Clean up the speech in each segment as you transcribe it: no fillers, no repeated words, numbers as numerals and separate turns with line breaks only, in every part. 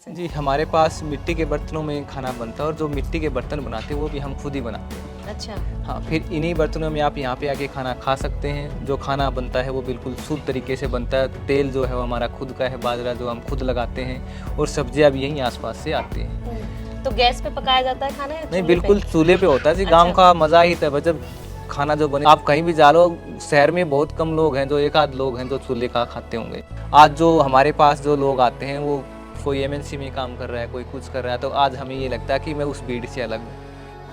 से?
जी, हमारे पास मिट्टी के बर्तनों में खाना बनता है और जो मिट्टी के बर्तन बनाते हैं वो भी हम खुद ही बनाते हैं।
अच्छा।
हाँ, फिर इन्हीं बर्तनों में आप यहाँ पे आके खाना खा सकते हैं। जो खाना बनता है वो बिल्कुल शुद्ध तरीके से बनता है। तेल जो है वो हमारा खुद का है, बाजरा जो हम खुद लगाते हैं और सब्जियाँ भी यहीं आस-पास से आती हैं।
तो गैस पे पकाया जाता है खाना या
नहीं,
चूल्हे
बिल्कुल
पे?
चूल्हे पे होता है जी।
अच्छा।
गाँव का मज़ा ही तब है जब खाना जो बने। आप कहीं भी जा लो, शहर में बहुत कम लोग हैं, जो एक आध लोग हैं जो चूल्हे का खाते होंगे। आज जो हमारे पास जो लोग आते हैं वो कोई एमएनसी में काम कर रहा है, कोई कुछ कर रहा है, तो आज हमें ये लगता है कि मैं उस भीड़ से अलग हूँ।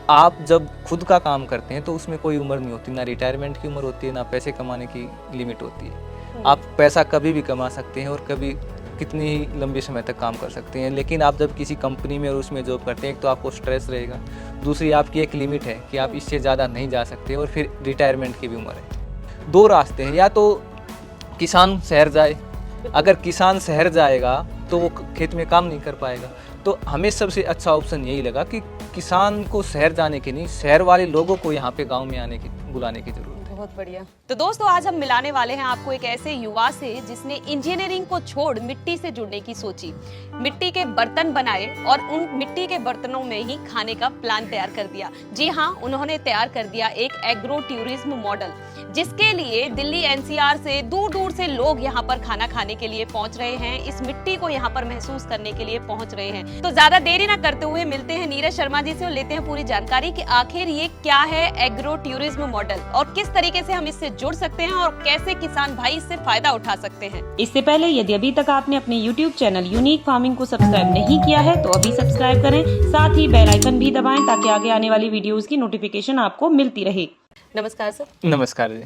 आप जब खुद का काम करते हैं तो उसमें कोई उम्र नहीं होती, ना रिटायरमेंट की उम्र होती है, ना पैसे कमाने की लिमिट होती है। आप पैसा कभी भी कमा सकते हैं और कभी कितनी ही लंबे समय तक काम कर सकते हैं। लेकिन आप जब किसी कंपनी में और उसमें जॉब करते हैं, एक तो आपको स्ट्रेस रहेगा, दूसरी आपकी एक लिमिट है कि आप इससे ज़्यादा नहीं जा सकते, और फिर रिटायरमेंट की भी उम्र है। दो रास्ते हैं, या तो किसान शहर जाए। अगर किसान शहर जाएगा तो वो खेत में काम नहीं कर पाएगा। तो हमें सबसे अच्छा ऑप्शन यही लगा कि किसान को शहर जाने की नहीं, शहर वाले लोगों को यहाँ पे गांव में आने की, बुलाने की जरूरत है।
बहुत बढ़िया। तो दोस्तों, आज हम मिलाने वाले हैं आपको एक ऐसे युवा से जिसने इंजीनियरिंग को छोड़ मिट्टी से जुड़ने की सोची, मिट्टी के बर्तन बनाए और उन मिट्टी के बर्तनों में ही खाने का प्लान तैयार कर दिया। जी हाँ, उन्होंने तैयार कर दिया एक एग्रो टूरिज्म मॉडल, जिसके लिए दिल्ली एनसीआर से दूर दूर से लोग यहाँ पर खाना खाने के लिए पहुंच रहे हैं, इस मिट्टी को यहाँ पर महसूस करने के लिए पहुंच रहे हैं। तो ज्यादा देरी ना करते हुए मिलते हैं नीरज शर्मा जी से और लेते हैं पूरी जानकारी कि आखिर ये क्या है एग्रो टूरिज्म मॉडल और किस तरीके से हम इससे जुड़ सकते हैं और कैसे किसान भाई इससे फायदा उठा सकते हैं।
इससे पहले यदि अभी तक आपने अपने YouTube चैनल यूनिक फार्मिंग को सब्सक्राइब नहीं किया है तो अभी सब्सक्राइब करें, साथ ही बेल आइकन भी दबाएं ताकि आगे आने वाली वीडियोस की नोटिफिकेशन आपको मिलती रहे।
नमस्कार सर।
नमस्कार जी।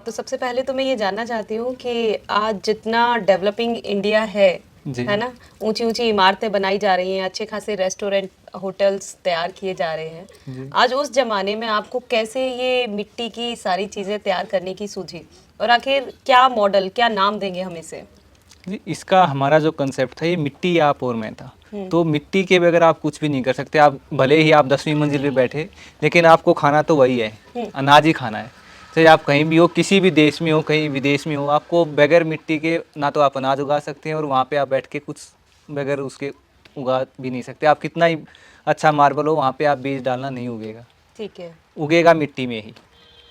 तो सबसे पहले तो मैं ये जानना चाहती हूँ कि आज जितना डेवलपिंग इंडिया है ना, ऊंची ऊंची इमारतें बनाई जा रही हैं, अच्छे खासे रेस्टोरेंट होटल्स तैयार किए जा रहे हैं, आज उस जमाने में आपको कैसे ये मिट्टी की सारी चीजें तैयार करने की सूझी और आखिर क्या मॉडल, क्या नाम देंगे हम इसे?
जी, इसका हमारा जो कंसेप्ट था ये मिट्टी आप और मैं था। तो मिट्टी के बगैर आप कुछ भी नहीं कर सकते। आप भले ही आप 10वीं मंजिल पे बैठे, लेकिन आपको खाना तो वही है, अनाज ही खाना है। चाहे आप कहीं भी हो, किसी भी देश में हो, कहीं विदेश में हो, आपको बगैर मिट्टी के ना तो आप अनाज उगा सकते हैं और वहाँ पे आप बैठ के कुछ बगैर उसके उगा भी नहीं सकते। आप कितना ही अच्छा मार्बल हो, वहाँ पे आप बीज डालना नहीं उगेगा।
ठीक है।
उगेगा मिट्टी में ही।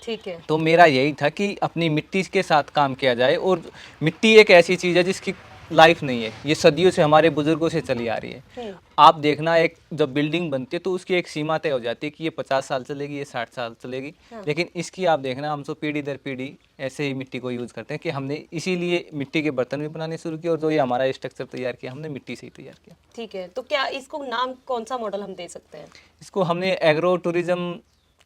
ठीक है।
तो मेरा यही था कि अपनी मिट्टी के साथ काम किया जाए। और मिट्टी एक ऐसी चीज़ है जिसकी लाइफ नहीं है, ये सदियों से हमारे बुजुर्गों से चली आ रही है। आप देखना, एक जब बिल्डिंग बनती है तो उसकी एक सीमा तय हो जाती है कि ये 50 साल चलेगी, ये 60 साल चलेगी। लेकिन इसकी आप देखना, हम तो पीढ़ी दर पीढ़ी ऐसे ही मिट्टी को यूज़ करते हैं कि हमने इसीलिए मिट्टी के बर्तन भी बनाने शुरू किए और जो ये हमारा स्ट्रक्चर तैयार किया हमने मिट्टी से ही तैयार किया।
ठीक है, तो क्या इसको नाम कौन सा मॉडल हम दे सकते हैं?
इसको हमने एग्रो टूरिज्म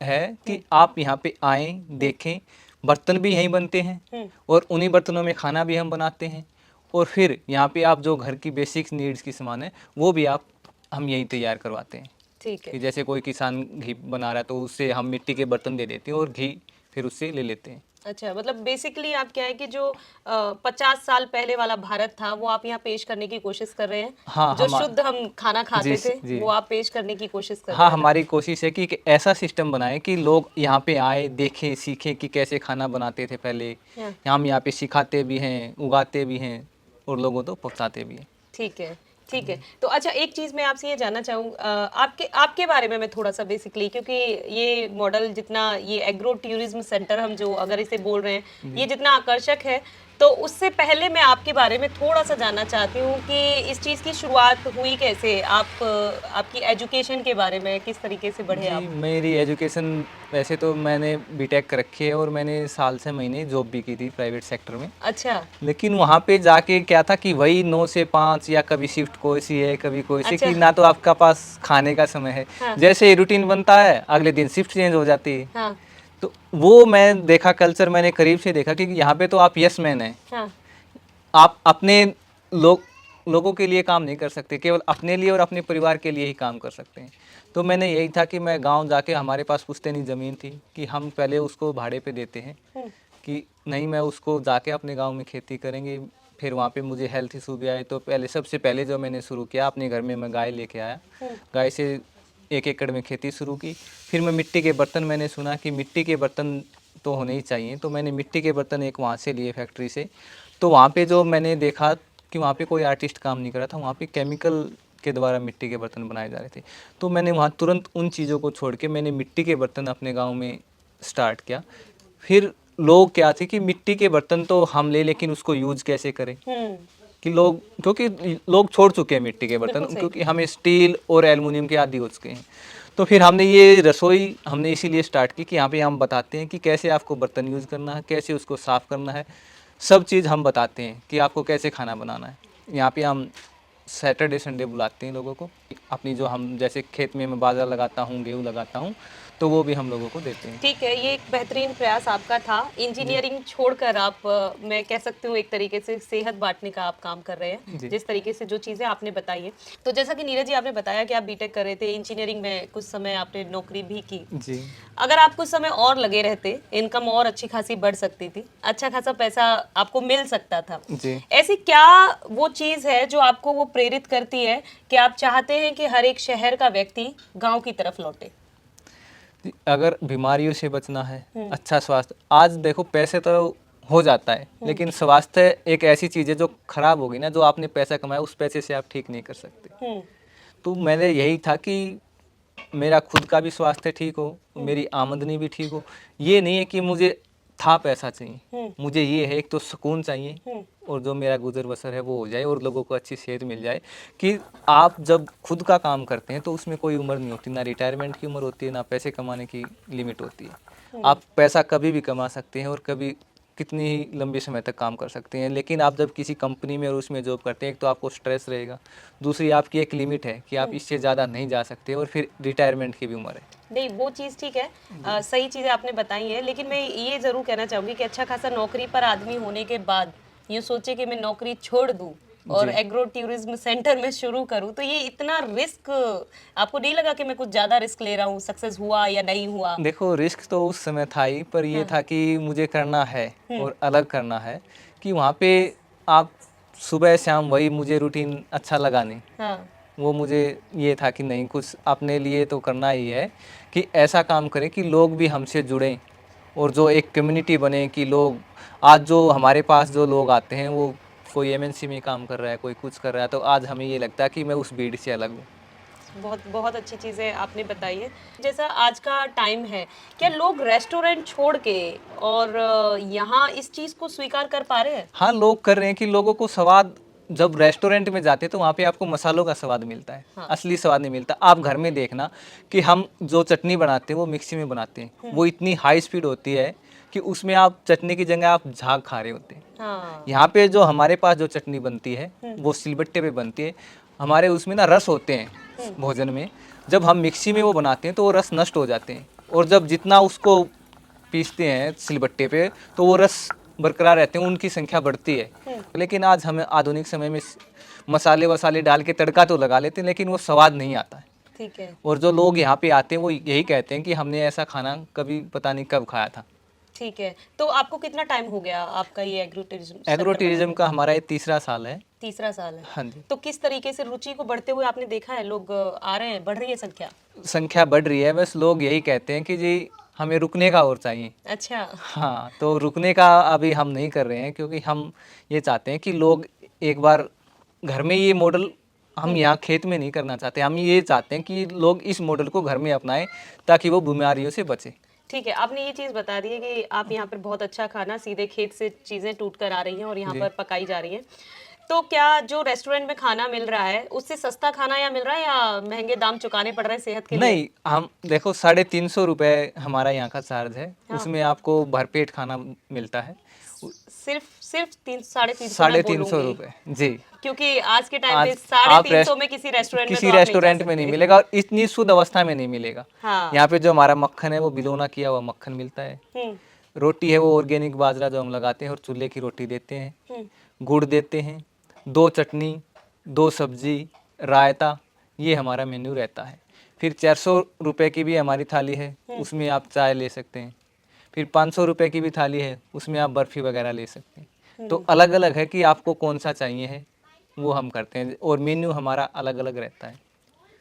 है कि आप यहाँ पे आएँ, देखें, बर्तन भी यहीं बनते हैं और उन्हीं बर्तनों में खाना भी हम बनाते हैं। और फिर यहाँ पे आप जो घर की बेसिक नीड्स की सामान है वो भी हम यहीं तैयार करवाते हैं।
ठीक है।
कि जैसे कोई किसान घी बना रहा है तो उससे हम मिट्टी के बर्तन दे देते हैं और घी फिर उससे ले लेते हैं।
अच्छा, मतलब बेसिकली आप क्या है कि जो 50 साल पहले वाला भारत था वो आप यहाँ पेश करने की कोशिश कर रहे हैं।
हाँ,
जो शुद्ध हम खाना खाते थे
जी।
वो आप पेश करने की कोशिश कर रहे
हाँ,
हैं।
हमारी कोशिश है कि एक ऐसा सिस्टम बनाएं कि लोग यहाँ पे आए, देखें, सीखें कि कैसे खाना बनाते थे पहले। हम यहाँ पे सिखाते भी हैं, उगाते भी हैं और लोगों को पहुँचाते भी हैं।
ठीक है। ठीक है, तो अच्छा एक चीज मैं आपसे ये जानना चाहूँ, आपके आपके बारे में मैं थोड़ा सा बेसिकली, क्योंकि ये मॉडल जितना, ये एग्रो टूरिज्म सेंटर हम जो अगर इसे बोल रहे हैं, ये जितना आकर्षक है, तो उससे पहले मैं आपके बारे में थोड़ा सा जानना चाहती हूँ कि इस चीज़ की शुरुआत हुई कैसे, आप आपकी एजुकेशन के बारे में किस तरीके से बढ़े आप?
मेरी एजुकेशन वैसे तो मैंने बीटेक कर रखी है और मैंने साल से महीने जॉब भी की थी प्राइवेट सेक्टर में।
अच्छा।
लेकिन वहाँ पे जाके क्या था कि वही 9 से 5 या कभी शिफ्ट कोई सी है, कभी कोई सी,
अच्छा।
कि ना तो आपका पास खाने का समय है।
हाँ।
जैसे ही रूटीन बनता है अगले दिन शिफ्ट चेंज हो जाती है।
हाँ।
तो वो मैं देखा, कल्चर मैंने करीब से देखा कि यहाँ पे तो आप यस मैन हैं।
हाँ।
आप अपने लोगों के लिए काम नहीं कर सकते, केवल अपने लिए और अपने परिवार के लिए ही काम कर सकते हैं। तो मैंने यही था कि मैं गांव जाके, हमारे पास पुश्तैनी ज़मीन थी कि हम पहले उसको भाड़े पे देते हैं कि नहीं, मैं उसको जाके अपने गांव में खेती करेंगे। फिर वहाँ पे मुझे हेल्थ इशू भी आए, तो सबसे पहले जो मैंने शुरू किया, अपने घर में मैं गाय लेके आया, गाय से 1 एकड़ में खेती शुरू की। फिर मैं मिट्टी के बर्तन, मैंने सुना कि मिट्टी के बर्तन तो होने ही चाहिए, तो मैंने मिट्टी के बर्तन एक वहाँ से लिए फैक्ट्री से। तो वहाँ पे जो मैंने देखा कि वहाँ पे कोई आर्टिस्ट काम नहीं कर रहा था, वहाँ पे केमिकल के द्वारा मिट्टी के बर्तन बनाए जा रहे थे। तो मैंने वहाँ तुरंत उन चीज़ों को छोड़ के मैंने मिट्टी के बर्तन अपने गांव में स्टार्ट किया। फिर लोग क्या थे कि मिट्टी के बर्तन तो हम ले, लेकिन उसको यूज कैसे करें, कि लोग, क्योंकि लोग छोड़ चुके हैं मिट्टी के बर्तन,
बिल्कुल सही।
क्योंकि हमें स्टील और एल्युमिनियम के आदी हो चुके हैं। तो फिर हमने ये रसोई हमने इसीलिए स्टार्ट की कि यहाँ पे हम बताते हैं कि कैसे आपको बर्तन यूज़ करना है, कैसे उसको साफ़ करना है, सब चीज़ हम बताते हैं कि आपको कैसे खाना बनाना है। यहाँ पे हम सैटरडे संडे बुलाते हैं लोगों को, अपनी जो हम जैसे खेत में मैं बाजरा लगाता हूँ, गेहूँ लगाता हूँ, तो वो भी हम लोगों को देते हैं।
ठीक है, ये एक बेहतरीन प्रयास आपका था। इंजीनियरिंग छोड़कर आप मैं कह सकती हूँ एक तरीके से सेहत बांटने का आप काम कर रहे हैं,
जी।
जिस तरीके से जो चीज़ें आपने बताई है। तो जैसा कि नीरज जी आपने बताया कि आप बीटेक कर रहे थे, इंजीनियरिंग में कुछ समय आपने नौकरी भी की।
जी
अगर आप कुछ समय और लगे रहते, इनकम और अच्छी खासी बढ़ सकती थी, अच्छा खासा पैसा आपको मिल सकता था।
जी।
ऐसी क्या वो चीज़ है जो आपको वो प्रेरित करती है कि आप चाहते हैं कि हर एक शहर का व्यक्ति गाँव की तरफ लौटे?
अगर बीमारियों से बचना है, अच्छा स्वास्थ्य, आज देखो पैसे तो हो जाता है, लेकिन स्वास्थ्य एक ऐसी चीज़ है जो खराब होगी ना, जो आपने पैसा कमाया उस पैसे से आप ठीक नहीं कर सकते। तो मैंने यही था कि मेरा खुद का भी स्वास्थ्य ठीक हो, मेरी आमदनी भी ठीक हो। ये नहीं है कि मुझे था पैसा चाहिए, मुझे ये है एक तो सुकून चाहिए, और जो मेरा गुजर बसर है वो हो जाए, और लोगों को अच्छी सेहत मिल जाए। कि आप जब खुद का काम करते हैं तो उसमें कोई उम्र नहीं होती, ना रिटायरमेंट की उम्र होती है, ना पैसे कमाने की लिमिट होती है। आप पैसा कभी भी कमा सकते हैं, और कभी कितनी ही लंबे समय तक काम कर सकते हैं। लेकिन आप जब किसी कंपनी में और उसमें जॉब करते हैं, एक तो आपको स्ट्रेस रहेगा, दूसरी आपकी एक लिमिट है कि आप इससे ज़्यादा नहीं जा सकते, और फिर रिटायरमेंट की भी उम्र है।
नहीं, वो चीज़ ठीक है, सही चीज़ें आपने बताई हैं, लेकिन मैं ये ज़रूर कहना चाहूँगी कि अच्छा खासा नौकरी पर आदमी होने के बाद ये सोचे कि मैं नौकरी छोड़ दूँ और
जी।
एग्रो टूरिज्म सेंटर में शुरू करूँ, तो ये इतना रिस्क आपको नहीं लगा कि मैं कुछ ज़्यादा रिस्क ले रहा हूँ, सक्सेस हुआ या नहीं हुआ?
देखो, रिस्क तो उस समय था ही, पर ये था कि मुझे करना है और अलग करना है। कि वहाँ पे आप सुबह शाम वही, मुझे रूटीन अच्छा लगा नहीं।
हाँ,
वो मुझे ये था कि नहीं, कुछ अपने लिए तो करना ही है, कि ऐसा काम करें कि लोग भी हमसे जुड़ें, और जो एक कम्युनिटी बने, कि लोग आज जो हमारे पास जो लोग आते हैं, वो कोई एमएनसी में काम कर रहा है, कोई कुछ कर रहा है, तो आज हमें ये लगता है कि मैं उस भीड़ से अलग हूँ।
बहुत बहुत अच्छी चीज़ें आपने बताई है। जैसा आज का टाइम है, क्या लोग रेस्टोरेंट छोड़ के और यहाँ इस चीज़ को स्वीकार कर पा रहे हैं?
हाँ, लोग कर रहे हैं कि लोगों को स्वाद, जब रेस्टोरेंट में जाते हैं तो वहाँ पे आपको मसालों का स्वाद मिलता है, असली स्वाद नहीं मिलता। आप घर में देखना कि हम जो चटनी बनाते हैं वो मिक्सी में बनाते हैं, वो इतनी हाई स्पीड होती है कि उसमें आप चटनी की जगह आप झाग खा रहे होते हैं।
हाँ,
यहाँ पे जो हमारे पास जो चटनी बनती है वो सिलबट्टे पे बनती है। हमारे उसमें ना रस होते हैं भोजन में, जब हम मिक्सी में वो बनाते हैं तो वो रस नष्ट हो जाते हैं, और जब जितना उसको पीसते हैं सिलबट्टे पे तो वो रस बरकरार रहते हैं, उनकी संख्या बढ़ती है। लेकिन आज हमें आधुनिक समय में मसाले वसाले डाल के तड़का तो लगा लेते हैं, लेकिन वो स्वाद नहीं आता है।
ठीक है,
और जो लोग यहाँ पे आते हैं वो यही कहते हैं कि हमने ऐसा खाना कभी पता नहीं कब खाया था।
ठीक है। तो आपको कितना टाइम हो गया आपका ये agro tourism
agro
centre
tourism का हमारा ये तीसरा साल है।
तीसरा साल है?
हाँ जी।
तो किस तरीके से रुचि को बढ़ते हुए आपने देखा है? लोग आ रहे हैं, बढ़ रही है संख्या?
संख्या बढ़ रही है, बस लोग यही कहते हैं कि जी हमें रुकने का और चाहिए।
अच्छा,
हाँ, तो रुकने का अभी हम नहीं कर रहे हैं, क्योंकि हम ये चाहते हैं कि लोग एक बार घर में ये मॉडल, हम यहाँ खेत में नहीं करना चाहते, हम ये चाहते हैं कि लोग इस मॉडल को घर में अपनाएं, ताकि वो बीमारियों से बचे।
ठीक है। आपने ये चीज़ बता दी है कि आप यहाँ पर बहुत अच्छा खाना सीधे खेत से चीज़ें टूट कर आ रही हैं और यहाँ
जी।
पर पकाई जा रही हैं। तो क्या जो रेस्टोरेंट में खाना मिल रहा है उससे सस्ता खाना या मिल रहा है या महंगे दाम चुकाने पड़ रहे हैं सेहत के लिए?
नहीं, हम देखो 350 रुपये हमारा यहाँ का चार्ज है, उसमें आपको भरपेट खाना मिलता है।
सिर्फ 350
साढ़े 300 रुपये, जी।
क्योंकि आज के टाइम
आज
पे
आप
350 में किसी रेस्टोरेंट में
किसी
तो आप नहीं जा
रेस्टोरेंट में नहीं
सकते।
मिलेगा, और इतनी शुद्ध अवस्था में नहीं मिलेगा।
हाँ।
यहाँ पे जो हमारा मक्खन है वो बिलोना किया हुआ मक्खन मिलता है, रोटी है वो ऑर्गेनिक बाजरा जो हम लगाते हैं, और चूल्हे की रोटी देते हैं, गुड़ देते हैं, 2 चटनी, 2 सब्जी, रायता, ये हमारा मेन्यू रहता है। फिर 400 रुपये की भी हमारी थाली है, उसमें आप चाय ले सकते हैं। फिर 500 रुपये की भी थाली है, उसमें आप बर्फ़ी वगैरह ले सकते हैं। तो अलग अलग है कि आपको कौन सा चाहिए है, वो हम करते हैं, और मेन्यू हमारा अलग अलग रहता है।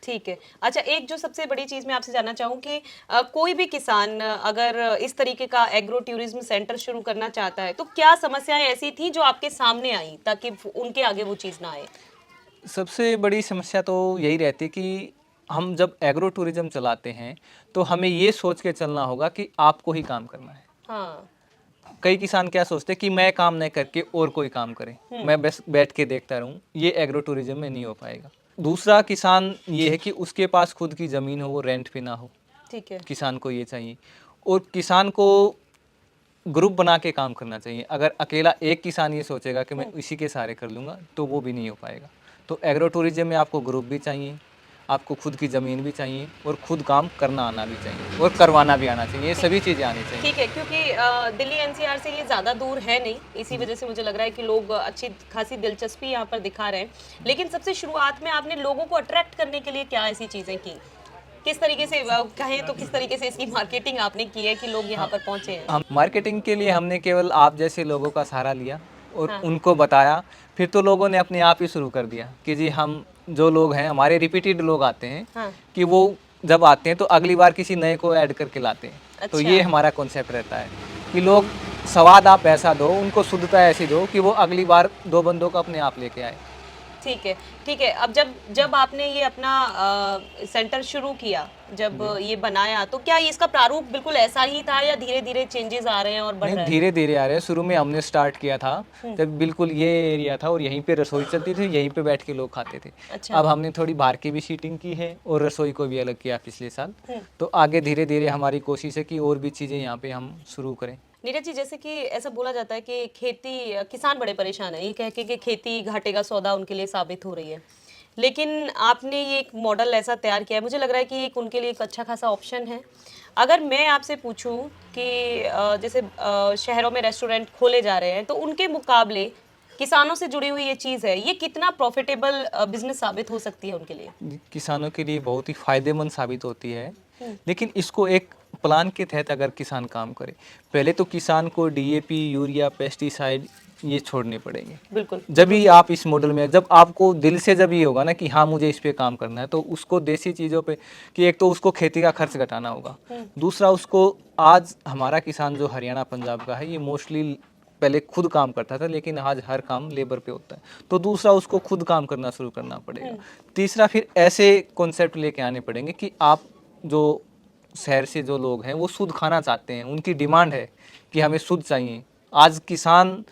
ठीक है। अच्छा, एक जो सबसे बड़ी चीज मैं आपसे जानना चाहूँ कि कोई भी किसान अगर इस तरीके का एग्रो टूरिज्म सेंटर शुरू करना चाहता है तो क्या समस्याएं ऐसी थी जो आपके सामने आई ताकि उनके आगे वो चीज ना आए?
सबसे बड़ी समस्या तो यही रहती है कि हम जब एग्रो टूरिज्म चलाते हैं तो हमें ये सोच के चलना होगा कि आपको ही काम करना है।
हाँ।
कई किसान क्या सोचते हैं कि मैं काम नहीं करके और कोई काम करे, मैं बस बैठ के देखता रहूं, ये एग्रो टूरिज्म में नहीं हो पाएगा। दूसरा किसान ये है कि उसके पास खुद की ज़मीन हो, वो रेंट पे ना हो,
ठीक है।
किसान को ये चाहिए। और किसान को ग्रुप बना के काम करना चाहिए। अगर अकेला एक किसान ये सोचेगा कि मैं इसी के सहारे कर लूँगा तो वो भी नहीं हो पाएगा। तो एग्रो टूरिज्म में आपको ग्रुप भी चाहिए, आपको खुद की ज़मीन भी चाहिए और खुद काम करना आना भी चाहिए और करवाना भी आना चाहिए। ये सभी चीज़ें आनी चाहिए।
ठीक है, क्योंकि दिल्ली एनसीआर से ये ज़्यादा दूर है नहीं, इसी वजह से मुझे लग रहा है कि लोग अच्छी खासी दिलचस्पी यहाँ पर दिखा रहे हैं। लेकिन सबसे शुरुआत में आपने लोगों को अट्रैक्ट करने के लिए क्या ऐसी चीज़ें की? किस तरीके से कहें तो किस तरीके से इसकी मार्केटिंग आपने की है कि लोग यहाँ पर पहुँचे हैं?
हम मार्केटिंग के लिए हमने केवल आप जैसे लोगों का सहारा लिया और उनको बताया। फिर तो लोगों ने अपने आप ही शुरू कर दिया कि जी हम जो लोग हैं, हमारे रिपीटेड लोग आते हैं
हाँ।
कि वो जब आते हैं तो अगली बार किसी नए को ऐड करके लाते हैं। तो ये हमारा कॉन्सेप्ट रहता है कि लोग स्वाद आप ऐसा दो, उनको शुद्धता ऐसी दो कि वो अगली बार 2 बंदों को अपने आप लेके आए।
ठीक है, ठीक है। अब जब आपने ये अपना सेंटर शुरू किया, जब ये बनाया, तो क्या इसका प्रारूप बिल्कुल ऐसा ही था या धीरे धीरे चेंजेस आ रहे हैं और बढ़ रहे
नहीं,
हैं?
धीरे धीरे आ रहे हैं। शुरू में हमने स्टार्ट किया था जब बिल्कुल ये एरिया था और यहीं पे रसोई चलती थी, यहीं पे बैठ के लोग खाते थे।
अच्छा।
अब हमने थोड़ी बाहर की भी सीटिंग की है और रसोई को भी अलग किया पिछले साल। तो आगे धीरे धीरे हमारी कोशिश है कि और भी चीज़ें यहाँ पे हम शुरू करें।
नीरज जी, जैसे कि ऐसा बोला जाता है कि खेती, किसान बड़े परेशान है ये कह के कि खेती घाटे का सौदा उनके लिए साबित हो रही है, लेकिन आपने ये एक मॉडल ऐसा तैयार किया है, मुझे लग रहा है कि एक उनके लिए एक अच्छा खासा ऑप्शन है। अगर मैं आपसे पूछूं कि जैसे शहरों में रेस्टोरेंट खोले जा रहे हैं तो उनके मुकाबले किसानों से जुड़ी हुई ये चीज़ है, ये कितना प्रॉफिटेबल बिजनेस साबित हो सकती है उनके लिए?
किसानों के लिए बहुत ही फायदेमंद साबित होती है, लेकिन इसको एक प्लान के तहत अगर किसान काम करे। पहले तो किसान को डीएपी, यूरिया, पेस्टिसाइड ये छोड़ने पड़ेंगे।
बिल्कुल।
जब भी आप इस मॉडल में, जब आपको दिल से जब ये होगा ना कि हाँ मुझे इस पे काम करना है, तो उसको देसी चीज़ों पे कि एक तो उसको खेती का खर्च घटाना होगा, दूसरा उसको, आज हमारा किसान जो हरियाणा पंजाब का है ये मोस्टली पहले खुद काम करता था, लेकिन आज हर काम लेबर पे होता है। तो दूसरा उसको खुद काम करना शुरू करना पड़ेगा। तीसरा फिर ऐसे कॉन्सेप्ट लेके आने पड़ेंगे कि आप जो शहर से जो लोग हैं वो शुद्ध खाना चाहते हैं, उनकी डिमांड है कि हमें शुद्ध चाहिए। आज किसान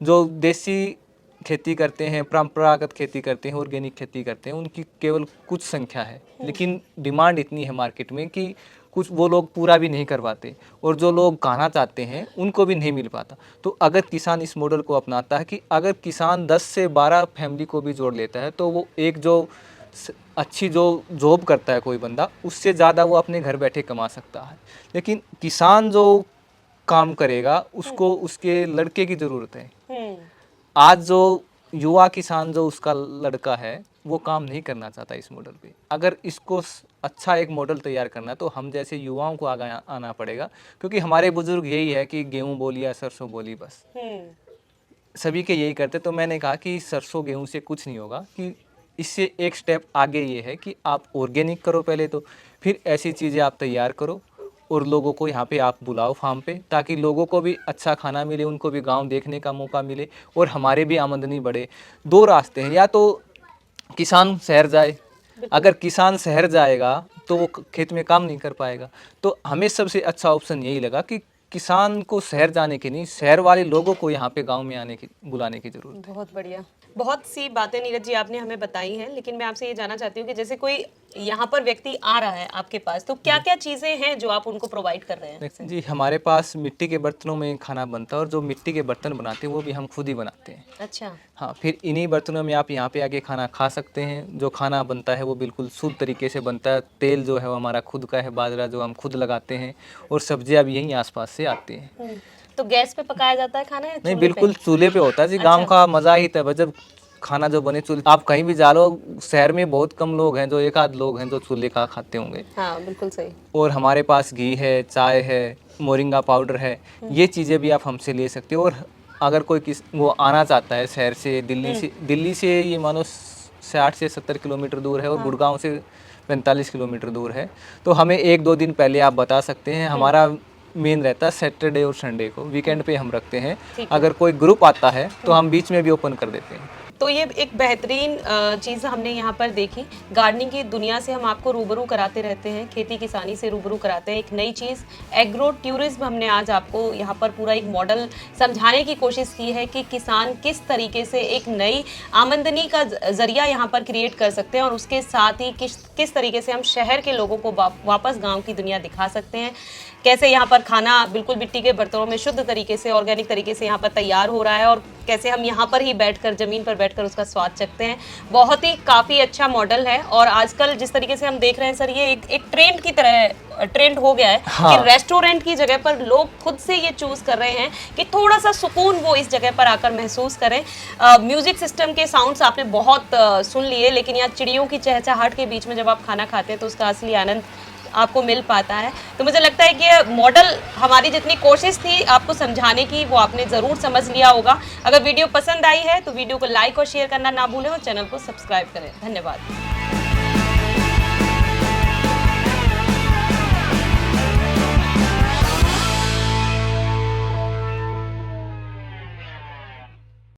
जो देसी खेती करते हैं, परंपरागत खेती करते हैं, ऑर्गेनिक खेती करते हैं, उनकी केवल कुछ संख्या है, लेकिन डिमांड इतनी है मार्केट में कि कुछ वो लोग पूरा भी नहीं करवाते और जो लोग खाना चाहते हैं उनको भी नहीं मिल पाता। तो अगर किसान इस मॉडल को अपनाता है कि अगर किसान 10 से 12 फैमिली को भी जोड़ लेता है तो वो एक जो अच्छी जो जॉब करता है कोई बंदा, उससे ज़्यादा वो अपने घर बैठे कमा सकता है। लेकिन किसान जो काम करेगा उसको उसके लड़के की ज़रूरत है। आज जो युवा किसान जो उसका लड़का है वो काम नहीं करना चाहता इस मॉडल पे। अगर इसको अच्छा एक मॉडल तैयार करना है तो हम जैसे युवाओं को आगे आना पड़ेगा, क्योंकि हमारे बुजुर्ग यही है कि गेहूँ बोली या सरसों बोली, बस सभी के यही करते। तो मैंने कहा कि सरसों गेहूँ से कुछ नहीं होगा, कि इससे एक स्टेप आगे ये है कि आप ऑर्गेनिक करो पहले, तो फिर ऐसी चीज़ें आप तैयार करो और लोगों को यहाँ पे आप बुलाओ फार्म पे, ताकि लोगों को भी अच्छा खाना मिले, उनको भी गांव देखने का मौका मिले और हमारे भी आमदनी बढ़े। 2 रास्ते हैं, या तो किसान शहर जाए, अगर किसान शहर जाएगा तो वो खेत में काम नहीं कर पाएगा। तो हमें सबसे अच्छा ऑप्शन यही लगा कि किसान को शहर जाने की नहीं, शहर वाले लोगों को यहाँ पे गांव में आने की, बुलाने की जरूरत है।
बहुत बढ़िया, बहुत सी बातें नीरज जी आपने हमें बताई हैं, लेकिन मैं आपसे ये जानना चाहती हूँ कि जैसे कोई यहाँ पर व्यक्ति आ रहा है आपके पास, तो क्या क्या चीजें हैं जो आप उनको प्रोवाइड कर रहे हैं?
जी, हमारे पास मिट्टी के बर्तनों में खाना बनता है और जो मिट्टी के बर्तन बनाते हैं वो भी हम खुद ही बनाते हैं।
अच्छा।
हाँ, फिर इन्हीं बर्तनों में आप यहाँ पे आके खाना खा सकते हैं। जो खाना बनता है वो बिल्कुल शुद्ध तरीके से बनता है। तेल जो है वो हमारा खुद का है, बाजरा जो हम खुद लगाते हैं, और सब्जियाँ भी यहीं आसपास से आती हैं।
तो गैस पे पकाया जाता है खाना या
नहीं,
चूल्हे
बिल्कुल
पे?
चूल्हे पे होता है जी। गांव का मज़ा ही तब है जब खाना जो बने चूल्हे। आप कहीं भी जा लो, शहर में बहुत कम लोग हैं, जो एक आध लोग हैं जो चूल्हे का खाते होंगे।
हाँ, बिल्कुल सही।
और हमारे पास घी है, चाय है, मोरिंगा पाउडर है, ये चीज़ें भी आप हमसे ले सकते हो। और अगर कोई वो आना चाहता है शहर से, दिल्ली से ये मानो 60 से 70 किलोमीटर दूर है और गुड़गांव से 45 किलोमीटर दूर है। तो हमें 1-2 दिन पहले आप बता सकते हैं। हमारा मेन रहता है सैटरडे और संडे को, वीकेंड पे हम रखते हैं। अगर कोई ग्रुप आता है तो हम बीच में भी ओपन कर देते हैं।
तो ये एक बेहतरीन चीज़ हमने यहाँ पर देखी। गार्डनिंग की दुनिया से हम आपको रूबरू कराते रहते हैं, खेती किसानी से रूबरू कराते हैं। एक नई चीज़ एग्रो टूरिज्म हमने आज आपको यहाँ पर पूरा एक मॉडल समझाने की कोशिश की है कि किसान किस तरीके से एक नई आमदनी का जरिया यहाँ पर क्रिएट कर सकते हैं और उसके साथ ही किस तरीके से हम शहर के लोगों को वापस गाँव की दुनिया दिखा सकते हैं। कैसे यहाँ पर खाना बिल्कुल मिट्टी के बर्तनों में शुद्ध तरीके से, ऑर्गेनिक तरीके से यहाँ पर तैयार हो रहा है और कैसे हम यहाँ पर ही बैठकर, ज़मीन पर बैठकर उसका स्वाद चखते हैं। बहुत ही काफ़ी अच्छा मॉडल है। और आजकल जिस तरीके से हम देख रहे हैं सर, ये एक ट्रेंड की तरह ट्रेंड हो गया है कि रेस्टोरेंट की जगह पर लोग खुद से ये चूज कर रहे हैं कि थोड़ा सा सुकून वो इस जगह पर आकर महसूस करें। म्यूजिक सिस्टम के साउंड्स आपने बहुत सुन लिए, लेकिन यहाँ चिड़ियों की चहचहाहट के बीच में जब आप खाना खाते हैं तो उसका असली आनंद आपको मिल पाता है। तो मुझे लगता है कि मॉडल, हमारी जितनी कोशिश थी आपको समझाने की, वो आपने ज़रूर समझ लिया होगा। अगर वीडियो पसंद आई है तो वीडियो को लाइक और शेयर करना ना भूलें और चैनल को सब्सक्राइब करें। धन्यवाद।